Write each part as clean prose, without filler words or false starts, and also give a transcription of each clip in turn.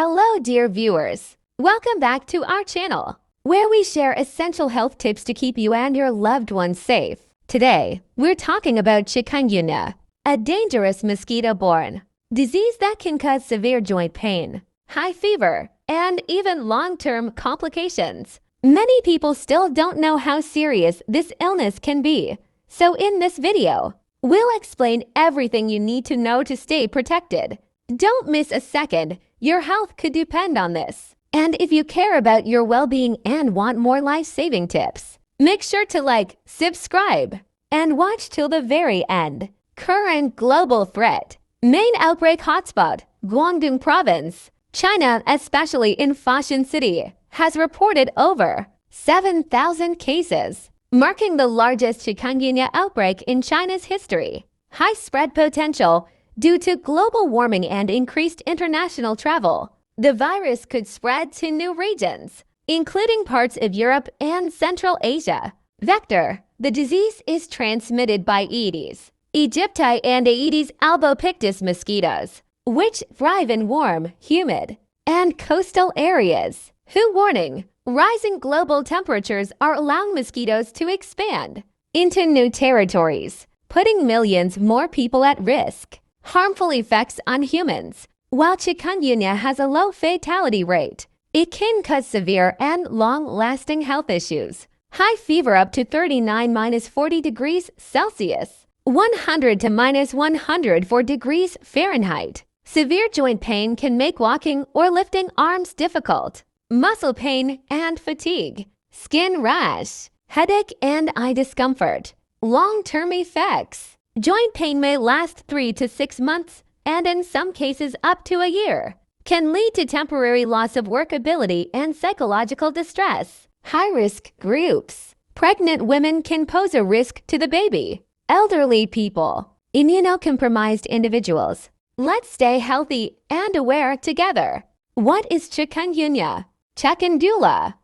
Hello, dear viewers. Welcome back to our channel, where we share essential health tips to keep you and your loved ones safe. Today, we're talking about chikungunya, a dangerous mosquito-borne disease that can cause severe joint pain, high fever, and even long-term complications. Many people still don't know how serious this illness can be. So in this video, we'll explain everything you need to know to stay protected. Don't miss a second. Your health could depend on this. And if you care about your well-being and want more life-saving tips, make sure to like, subscribe, and watch till the very end. Current global threat. Main outbreak hotspot, Guangdong Province, China, especially in Foshan City, has reported over 7,000 cases, marking the largest chikungunya outbreak in China's history. High spread potential. Due to global warming and increased international travel, the virus could spread to new regions, including parts of Europe and Central Asia. Vector. The disease is transmitted by Aedes aegypti and Aedes albopictus mosquitoes, which thrive in warm, humid, and coastal areas. WHO warning. Rising global temperatures are allowing mosquitoes to expand into new territories, putting millions more people at risk. Harmful effects on humans. While chikungunya has a low fatality rate, it can cause severe and long-lasting health issues. High fever up to 39-40 degrees Celsius, 100 to -104 degrees Fahrenheit. Severe joint pain can make walking or lifting arms difficult. Muscle pain and fatigue. Skin rash, headache and eye discomfort. Long-term effects. Joint pain may last 3 to 6 months and in some cases up to a year. Can lead to temporary loss of work ability and psychological distress. High-risk groups. Pregnant women can pose a risk to the baby. Elderly people. Immunocompromised individuals. Let's stay healthy and aware together. What is chikungunya? Chikungunya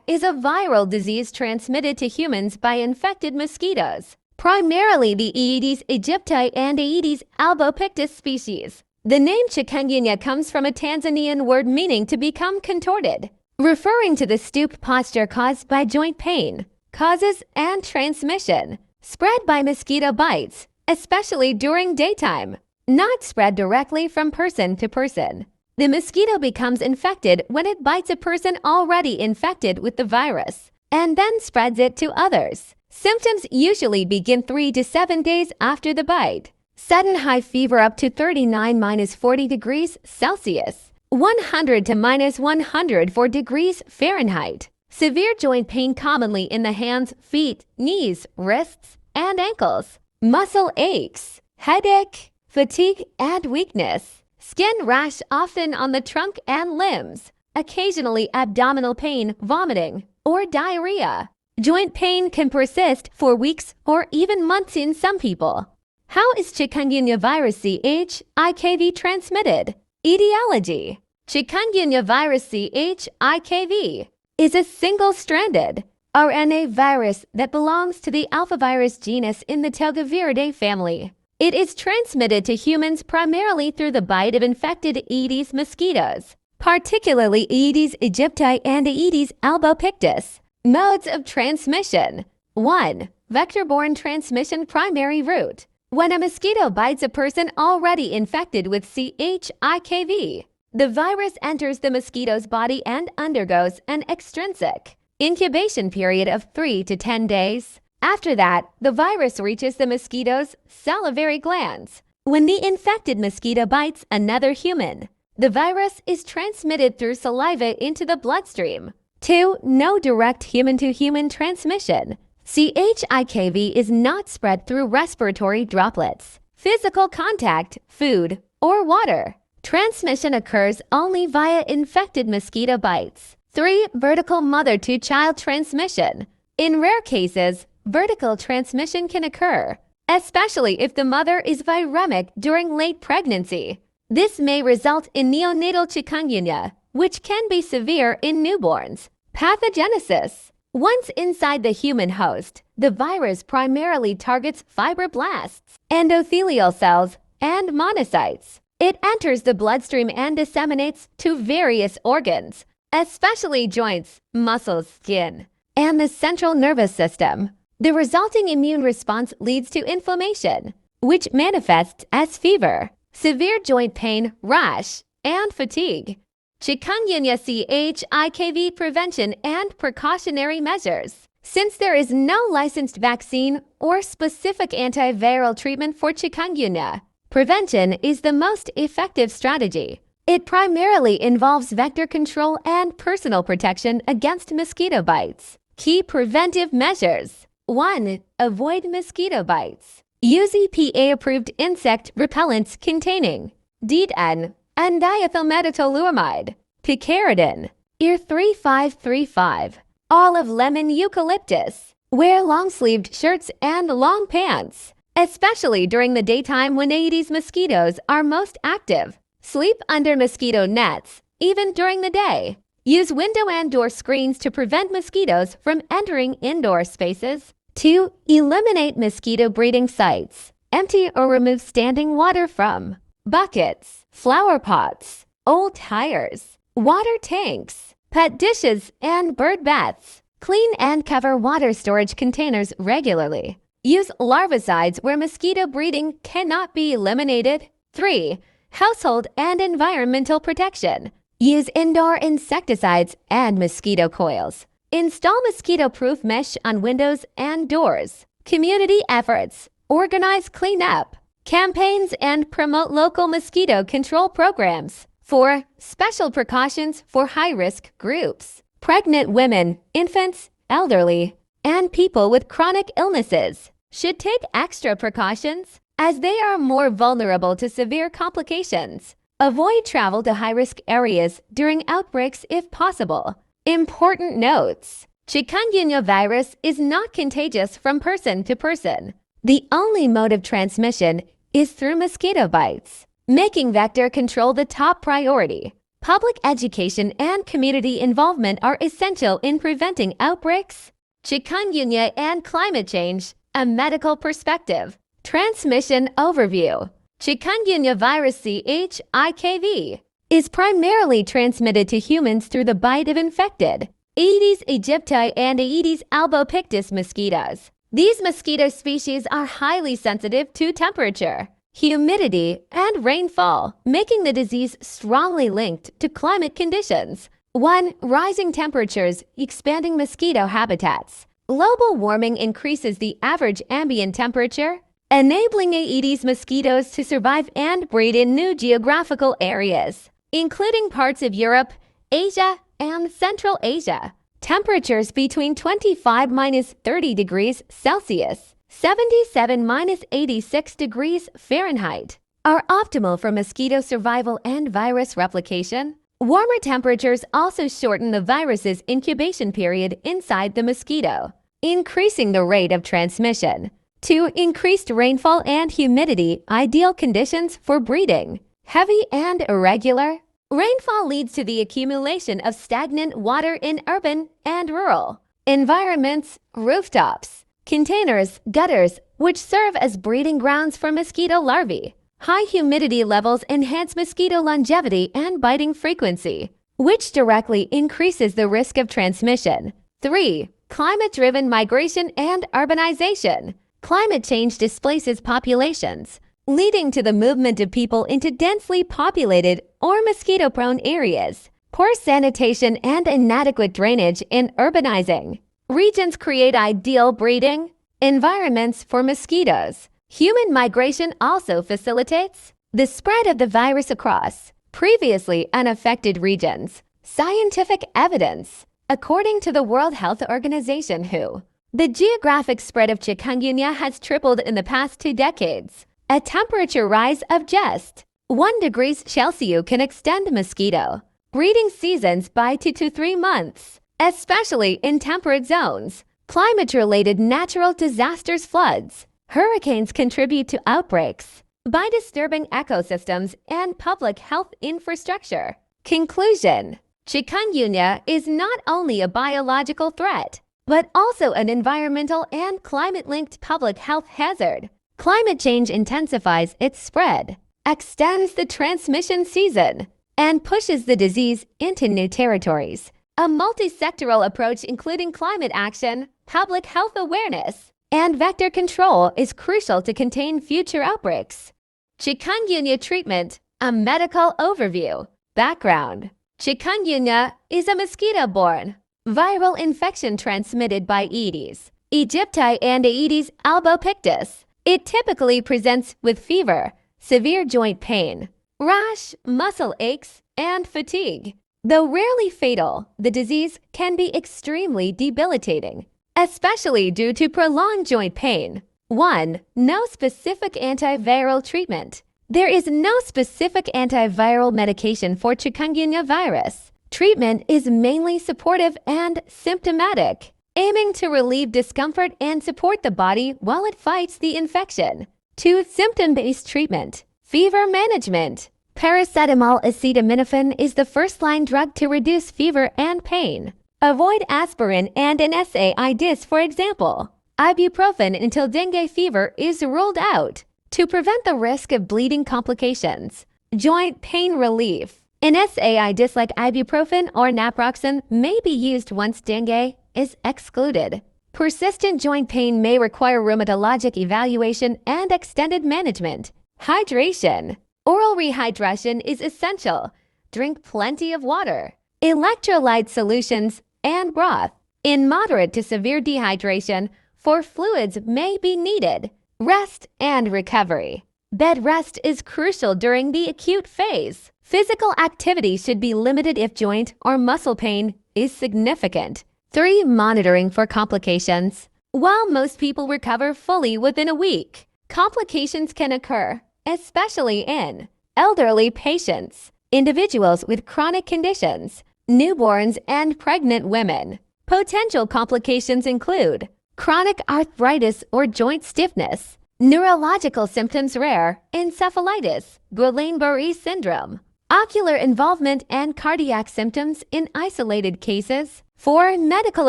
is a viral disease transmitted to humans by infected mosquitoes, primarily the Aedes aegypti and Aedes albopictus species. The name chikungunya comes from a Tanzanian word meaning to become contorted, referring to the stoop posture caused by joint pain, causes and transmission. Spread by mosquito bites, especially during daytime, not spread directly from person to person. The mosquito becomes infected when it bites a person already infected with the virus and then spreads it to others. Symptoms usually begin 3 to 7 days after the bite. Sudden high fever up to 39-40 degrees Celsius, 100 to -104 degrees Fahrenheit. Severe joint pain commonly in the hands, feet, knees, wrists, and ankles. Muscle aches, headache, fatigue, and weakness. Skin rash often on the trunk and limbs. Occasionally abdominal pain, vomiting, or diarrhea. Joint pain can persist for weeks or even months in some people. How is chikungunya virus CHIKV transmitted? Etiology. Chikungunya virus CHIKV is a single-stranded RNA virus that belongs to the alphavirus genus in the Togaviridae family. It is transmitted to humans primarily through the bite of infected Aedes mosquitoes, particularly Aedes aegypti and Aedes albopictus. Modes of transmission. 1. Vector-borne transmission primary route. When a mosquito bites a person already infected with CHIKV, the virus enters the mosquito's body and undergoes an extrinsic incubation period of 3 to 10 days. After that, the virus reaches the mosquito's salivary glands. When the infected mosquito bites another human, the virus is transmitted through saliva into the bloodstream. 2. No direct human-to-human transmission. CHIKV is not spread through respiratory droplets, physical contact, food, or water. Transmission occurs only via infected mosquito bites. 3. Vertical mother-to-child transmission. In rare cases, vertical transmission can occur, especially if the mother is viremic during late pregnancy. This may result in neonatal chikungunya, which can be severe in newborns. Pathogenesis. Once inside the human host, the virus primarily targets fibroblasts, endothelial cells, and monocytes. It enters the bloodstream and disseminates to various organs, especially joints, muscles, skin, and the central nervous system. The resulting immune response leads to inflammation, which manifests as fever, severe joint pain, rash, and fatigue. Chikungunya CHIKV prevention and precautionary measures. Since there is no licensed vaccine or specific antiviral treatment for chikungunya, prevention is the most effective strategy. It primarily involves vector control and personal protection against mosquito bites. Key preventive measures. 1. Avoid mosquito bites. Use EPA-approved insect repellents containing DEET-N and diethylmetatoluamide, picaridin, ER 3535, olive lemon eucalyptus. Wear long-sleeved shirts and long pants, especially during the daytime when Aedes mosquitoes are most active. Sleep under mosquito nets, even during the day. Use window and door screens to prevent mosquitoes from entering indoor spaces. 2. Eliminate mosquito breeding sites. Empty or remove standing water from buckets, flower pots, old tires, water tanks, pet dishes, and bird baths. Clean and cover water storage containers regularly. Use larvicides where mosquito breeding cannot be eliminated. 3. Household and environmental protection. Use indoor insecticides and mosquito coils. Install mosquito-proof mesh on windows and doors. Community efforts. Organize cleanup campaigns and promote local mosquito control programs. 4. Special precautions for high-risk groups. Pregnant women, infants, elderly, and people with chronic illnesses should take extra precautions as they are more vulnerable to severe complications. Avoid travel to high-risk areas during outbreaks if possible. Important notes. Chikungunya virus is not contagious from person to person. The only mode of transmission is through mosquito bites, making vector control the top priority. Public education and community involvement are essential in preventing outbreaks. Chikungunya and climate change, a medical perspective. Transmission overview. Chikungunya virus CHIKV is primarily transmitted to humans through the bite of infected Aedes aegypti and Aedes albopictus mosquitoes. These mosquito species are highly sensitive to temperature, humidity, and rainfall, making the disease strongly linked to climate conditions. 1. Rising temperatures, expanding mosquito habitats. Global warming increases the average ambient temperature, enabling Aedes mosquitoes to survive and breed in new geographical areas, including parts of Europe, Asia, and Central Asia. Temperatures between 25-30 degrees Celsius, 77-86 degrees Fahrenheit are optimal for mosquito survival and virus replication. Warmer temperatures also shorten the virus's incubation period inside the mosquito, increasing the rate of transmission. 2. Increased rainfall and humidity, ideal conditions for breeding. Heavy and irregular rainfall leads to the accumulation of stagnant water in urban and rural environments, rooftops, containers, gutters, which serve as breeding grounds for mosquito larvae. High humidity levels enhance mosquito longevity and biting frequency, which directly increases the risk of transmission. 3. Climate-driven migration and urbanization. Climate change displaces populations, leading to the movement of people into densely populated or mosquito-prone areas. Poor sanitation and inadequate drainage in urbanizing regions create ideal breeding environments for mosquitoes. Human migration also facilitates the spread of the virus across previously unaffected regions. Scientific evidence. According to the World Health Organization (WHO), the geographic spread of chikungunya has tripled in the past 2 decades. A temperature rise of just 1 degree Celsius can extend mosquito breeding seasons by 2 to 3 months, especially in temperate zones. Climate-related natural disasters, floods, hurricanes contribute to outbreaks by disturbing ecosystems and public health infrastructure. Conclusion. Chikungunya is not only a biological threat, but also an environmental and climate-linked public health hazard. Climate change intensifies its spread, extends the transmission season, and pushes the disease into new territories. A multi-sectoral approach including climate action, public health awareness, and vector control is crucial to contain future outbreaks. Chikungunya treatment, a medical overview. Background: Chikungunya is a mosquito-borne viral infection transmitted by Aedes aegypti and Aedes albopictus. It typically presents with fever, severe joint pain, rash, muscle aches, and fatigue. Though rarely fatal, the disease can be extremely debilitating, especially due to prolonged joint pain. 1. No specific antiviral treatment. There is no specific antiviral medication for chikungunya virus. Treatment is mainly supportive and symptomatic, aiming to relieve discomfort and support the body while it fights the infection. 2. Symptom-based treatment. Fever management. Paracetamol acetaminophen is the first-line drug to reduce fever and pain. Avoid aspirin and NSAIDs, for example. Ibuprofen until dengue fever is ruled out to prevent the risk of bleeding complications. Joint pain relief. NSAIDs like ibuprofen or naproxen may be used once dengue is excluded. Persistent joint pain may require rheumatologic evaluation and extended management. Hydration. Oral rehydration is essential. Drink plenty of water, electrolyte solutions, and broth. In moderate to severe dehydration, for fluids may be needed. Rest and recovery. Bed rest is crucial during the acute phase. Physical activity should be limited if joint or muscle pain is significant. 3. Monitoring for complications. While most people recover fully within a week, complications can occur, especially in elderly patients, individuals with chronic conditions, newborns, and pregnant women. Potential complications include chronic arthritis or joint stiffness, neurological symptoms rare, encephalitis, Guillain-Barré syndrome, ocular involvement, and cardiac symptoms in isolated cases. 4. Medical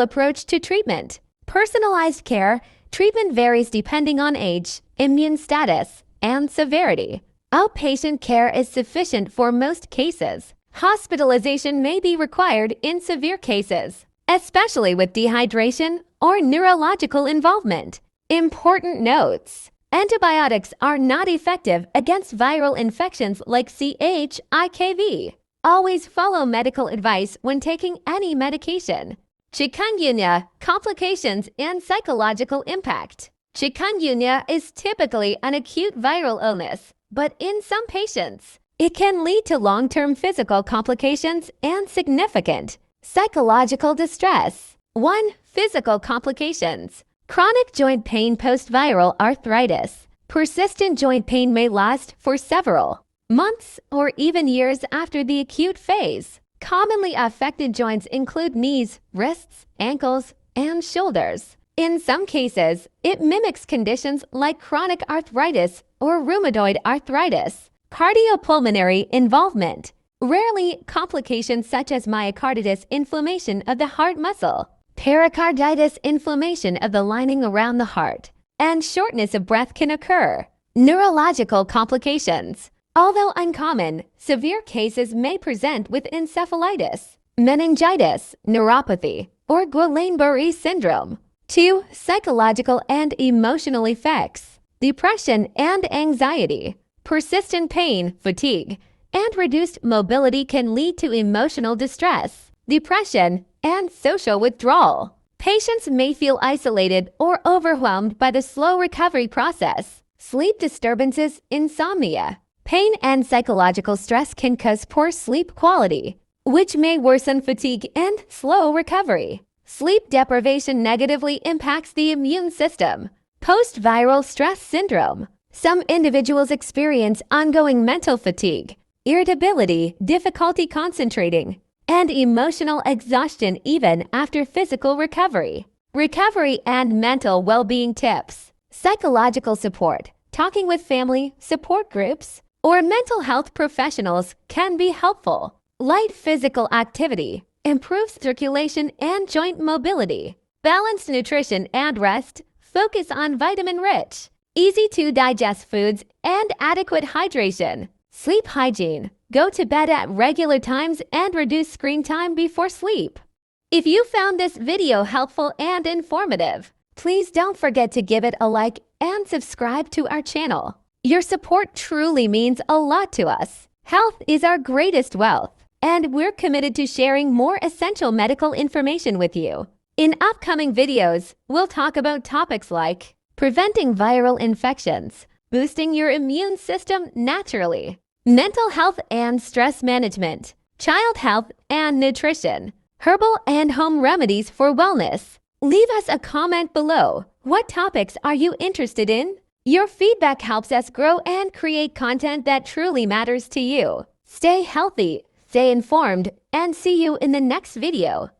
approach to treatment. Personalized care. Treatment varies depending on age, immune status, and severity. Outpatient care is sufficient for most cases. Hospitalization may be required in severe cases, especially with dehydration or neurological involvement. Important notes: antibiotics are not effective against viral infections like CHIKV. Always follow medical advice when taking any medication. Chikungunya, complications and psychological impact. Chikungunya is typically an acute viral illness, but in some patients, it can lead to long-term physical complications and significant psychological distress. 1. Physical complications. Chronic joint pain post-viral arthritis. Persistent joint pain may last for several months or even years after the acute phase. Commonly affected joints include knees, wrists, ankles, and shoulders. In some cases, it mimics conditions like chronic arthritis or rheumatoid arthritis. Cardiopulmonary involvement. Rarely, complications such as myocarditis, inflammation of the heart muscle, pericarditis, inflammation of the lining around the heart, and shortness of breath can occur. Neurological complications. Although uncommon, severe cases may present with encephalitis, meningitis, neuropathy, or Guillain-Barré syndrome. 2. Psychological and emotional effects. Depression and anxiety. Persistent pain, fatigue, and reduced mobility can lead to emotional distress, depression, and social withdrawal. Patients may feel isolated or overwhelmed by the slow recovery process. Sleep disturbances, insomnia. Pain and psychological stress can cause poor sleep quality, which may worsen fatigue and slow recovery. Sleep deprivation negatively impacts the immune system. Post-viral stress syndrome. Some individuals experience ongoing mental fatigue, irritability, difficulty concentrating, and emotional exhaustion even after physical recovery. Recovery and mental well-being tips. Psychological support. Talking with family, support groups, or mental health professionals can be helpful. Light physical activity improves circulation and joint mobility. Balanced nutrition and rest. Focus on vitamin-rich, easy to digest foods, and adequate hydration. Sleep hygiene. Go to bed at regular times and reduce screen time before sleep. If you found this video helpful and informative, please don't forget to give it a like and subscribe to our channel. Your support truly means a lot to us. Health is our greatest wealth, and we're committed to sharing more essential medical information with you. In upcoming videos, we'll talk about topics like preventing viral infections, boosting your immune system naturally, mental health and stress management, child health and nutrition, herbal and home remedies for wellness. Leave us a comment below. What topics are you interested in? Your feedback helps us grow and create content that truly matters to you. Stay healthy, stay informed, and see you in the next video.